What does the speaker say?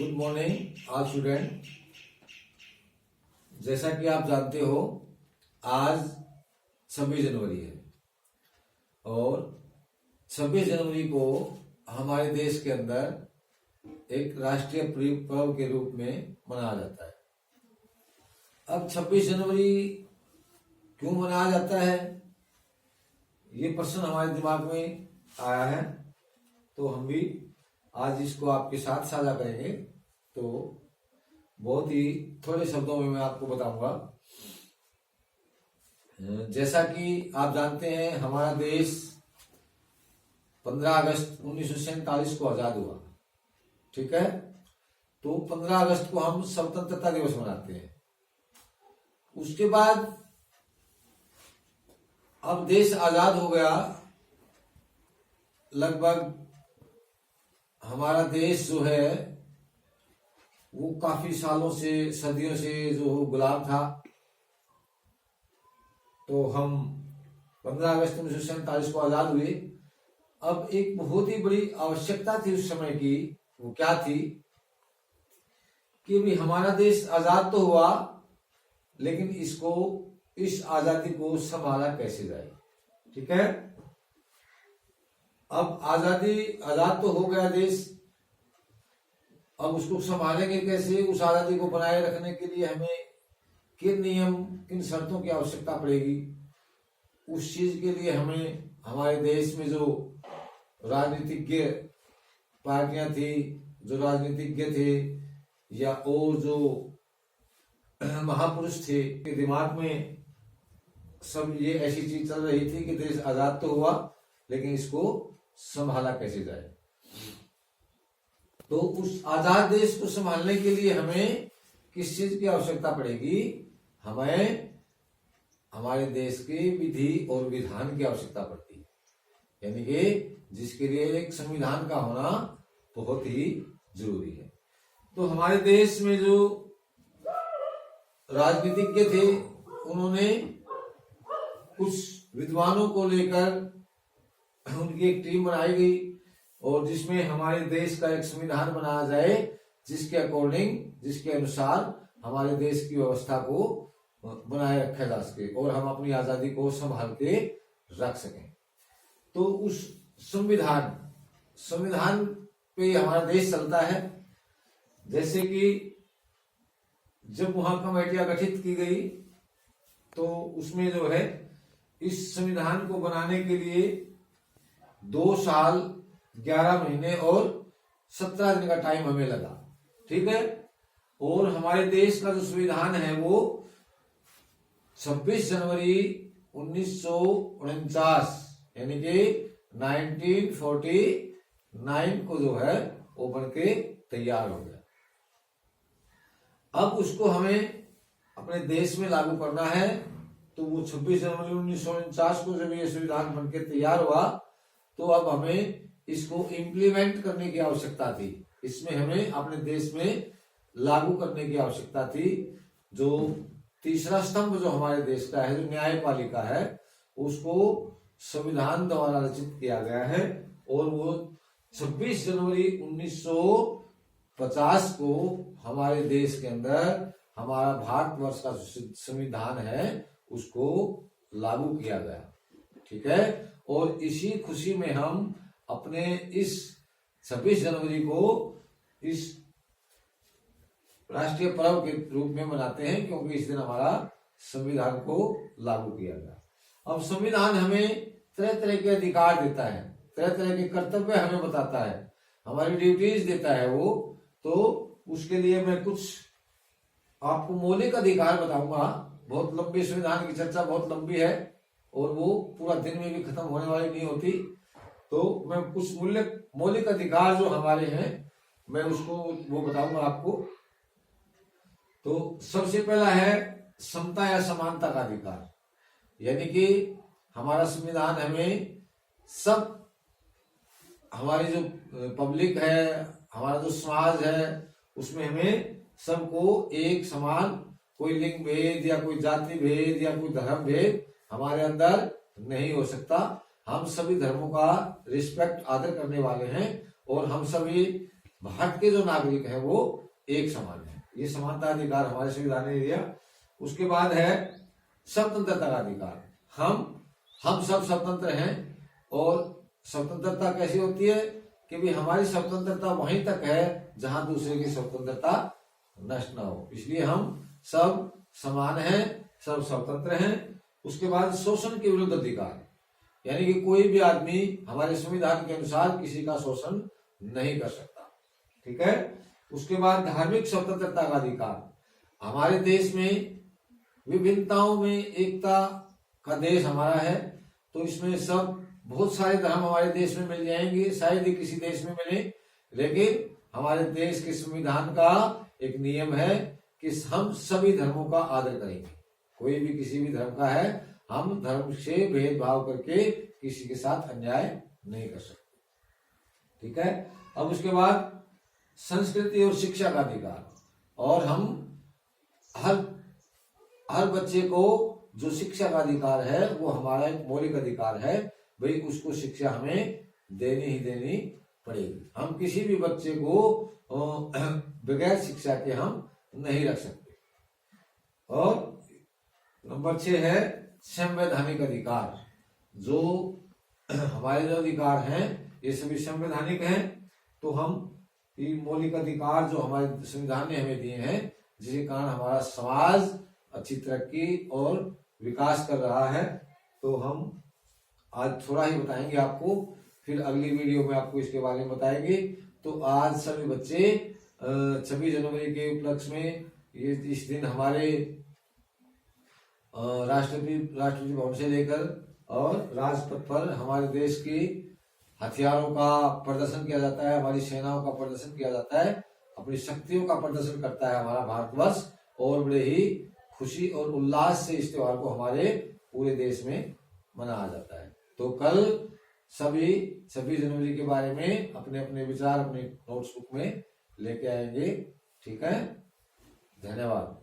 Good morning all student. जैसा कि आप जानते हो आज 26 जनवरी है और 26 जनवरी को हमारे देश के अंदर एक राष्ट्रीय पर्व के रूप में मनाया जाता है। अब 26 जनवरी क्यों मनाया जाता है, ये प्रश्न हमारे दिमाग में आया है, तो हम भी आज इसको आपके साथ साझा करेंगे। तो बहुत ही थोड़े शब्दों में मैं आपको बताऊंगा। जैसा कि आप जानते हैं हमारा देश 15 अगस्त 1947 को आजाद हुआ, ठीक है। तो 15 अगस्त को हम स्वतंत्रता दिवस मनाते हैं। उसके बाद अब देश आजाद हो गया। लगभग हमारा देश जो है वो काफी सालों से, सदियों से जो गुलाम था। तो हम 15 अगस्त 1947 को आजाद हुए। अब एक बहुत ही बड़ी आवश्यकता थी उस समय की। वो क्या थी कि भी हमारा देश आजाद तो हुआ, लेकिन इस आजादी को संभाला कैसे जाए, ठीक है। अब आजाद तो हो गया देश, अब उसको संभालेंगे कैसे? उस आजादी को बनाए रखने के लिए हमें किन नियम, किन शर्तों की आवश्यकता पड़ेगी? उस चीज के लिए हमें हमारे देश में जो राजनीतिज्ञ पार्टियां थी, जो राजनीतिज्ञ थे या और जो महापुरुष थे, के दिमाग में सब ये ऐसी चीज चल रही थी कि देश आजाद तो हुआ, लेकिन इसको संभाला कैसे जाए। तो उस आजाद देश को संभालने के लिए हमें किस चीज की आवश्यकता पड़ेगी? हमें हमारे देश के विधि और विधान की आवश्यकता पड़ती है, यानी कि जिसके लिए एक संविधान का होना बहुत ही जरूरी है। तो हमारे देश में जो राजनीतिज्ञ थे, उन्होंने कुछ विद्वानों को लेकर उनकी एक टीम बनाई गई और जिसमें हमारे देश का एक संविधान बनाया जाए, जिसके अकॉर्डिंग, जिसके अनुसार हमारे देश की व्यवस्था को बनाए रखा जा सके और हम अपनी आजादी को संभाल के रख सकें। तो उस संविधान पे हमारा देश चलता है। जैसे कि जब वहां कमेटियां गठित की गई, तो उसमें जो है इस संविधान को बनाने के लिए 2 साल 11 महीने और 17 दिन का टाइम हमें लगा, ठीक है। और हमारे देश का जो संविधान है वो 26 जनवरी 1949 यानी कि 1949 को जो है वो बनके तैयार हो गया। अब उसको हमें अपने देश में लागू करना है। तो वो 26 जनवरी 1949 को जब ये संविधान बनके तैयार हुआ, तो अब हमें इसको इम्प्लीमेंट करने की आवश्यकता थी। इसमें हमें अपने देश में लागू करने की आवश्यकता थी। जो तीसरा स्तंभ जो हमारे देश का है, जो न्यायपालिका है, उसको संविधान द्वारा रचित किया गया है और वो 26 जनवरी 1950 को हमारे देश के अंदर हमारा भारतवर्ष का संविधान है उसको लागू किया गया, ठीक है। और इसी खुशी में हम अपने इस 26 जनवरी को इस राष्ट्रीय पर्व के रूप में मनाते हैं, क्योंकि इस दिन हमारा संविधान को लागू किया गया। अब संविधान हमें तरह तरह के अधिकार देता है, तरह तरह के कर्तव्य हमें बताता है, हमारी ड्यूटीज देता है वो। तो उसके लिए मैं कुछ आपको मौलिक अधिकार बताऊंगा। बहुत लंबी संविधान की चर्चा बहुत लंबी है और वो पूरा दिन में भी खत्म होने वाली नहीं होती। तो मैं कुछ मौलिक अधिकार जो हमारे हैं, मैं उसको वो बताऊंगा आपको। तो सबसे पहला है समता या समानता का अधिकार, यानी कि हमारा संविधान हमें सब, हमारी जो पब्लिक है, हमारा जो समाज है, उसमें हमें सबको एक समान, कोई लिंग भेद या कोई जाति भेद या कोई धर्म भेद हमारे अंदर नहीं हो सकता। हम सभी धर्मों का रिस्पेक्ट, आदर करने वाले हैं और हम सभी भारत के जो नागरिक है वो एक समान है। ये समानता अधिकार हमारे संविधान ने दिया। उसके बाद है स्वतंत्रता का अधिकार। हम सब स्वतंत्र हैं। और स्वतंत्रता कैसी होती है कि भी हमारी स्वतंत्रता वहीं तक है जहां दूसरे की स्वतंत्रता नष्ट ना हो, इसलिए हम सब समान हैं, सब स्वतंत्र हैं। उसके बाद शोषण के विरुद्ध अधिकार, यानी कि कोई भी आदमी हमारे संविधान के अनुसार किसी का शोषण नहीं कर सकता। ठीक है। उसके बाद धार्मिक स्वतंत्रता का अधिकार। हमारे देश में विभिन्नताओं में एकता का देश हमारा है, तो इसमें सब बहुत सारे धर्म हमारे देश में मिल जाएंगे, शायद ही किसी देश में मिले, लेकिन हमारे देश के संविधान का एक नियम है कि हम सभी धर्मों का आदर करेंगे। कोई भी किसी भी धर्म का है, हम धर्म से भेदभाव करके किसी के साथ अन्याय नहीं कर सकते। ठीक है। अब उसके बाद संस्कृति और शिक्षा का अधिकार। और हम हर बच्चे को जो शिक्षा का अधिकार है वो हमारा एक मौलिक अधिकार है, भाई उसको शिक्षा हमें देनी ही देनी पड़ेगी। हम किसी भी बच्चे को बगैर शिक्षा के हम नहीं रख सकते। और नंबर 6 है संवैधानिक अधिकार। जो हमारे जो अधिकार हैं ये सभी संवैधानिक हैं, तो हम ये मौलिक अधिकार जो हमारे संविधान ने हमें दिए हैं, जिसके कारण हमारा समाज अच्छी तरक्की और विकास कर रहा है। तो हम आज थोड़ा ही बताएंगे आपको, फिर अगली वीडियो में आपको इसके बारे में बताएंगे। तो आज सभी बच्चे 26 जनवरी के उपलक्ष्य में ये इस दिन हमारे राष्ट्रपति भवन से लेकर और राजपथ पर हमारे देश की हथियारों का प्रदर्शन किया जाता है, हमारी सेनाओं का प्रदर्शन किया जाता है, अपनी शक्तियों का प्रदर्शन करता है हमारा भारतवर्ष। और बड़े ही खुशी और उल्लास से इस त्योहार को हमारे पूरे देश में मनाया जाता है। तो कल सभी 26 जनवरी के बारे में अपने अपने विचार अपने नोट्स बुक में लेके आएंगे। ठीक है। धन्यवाद।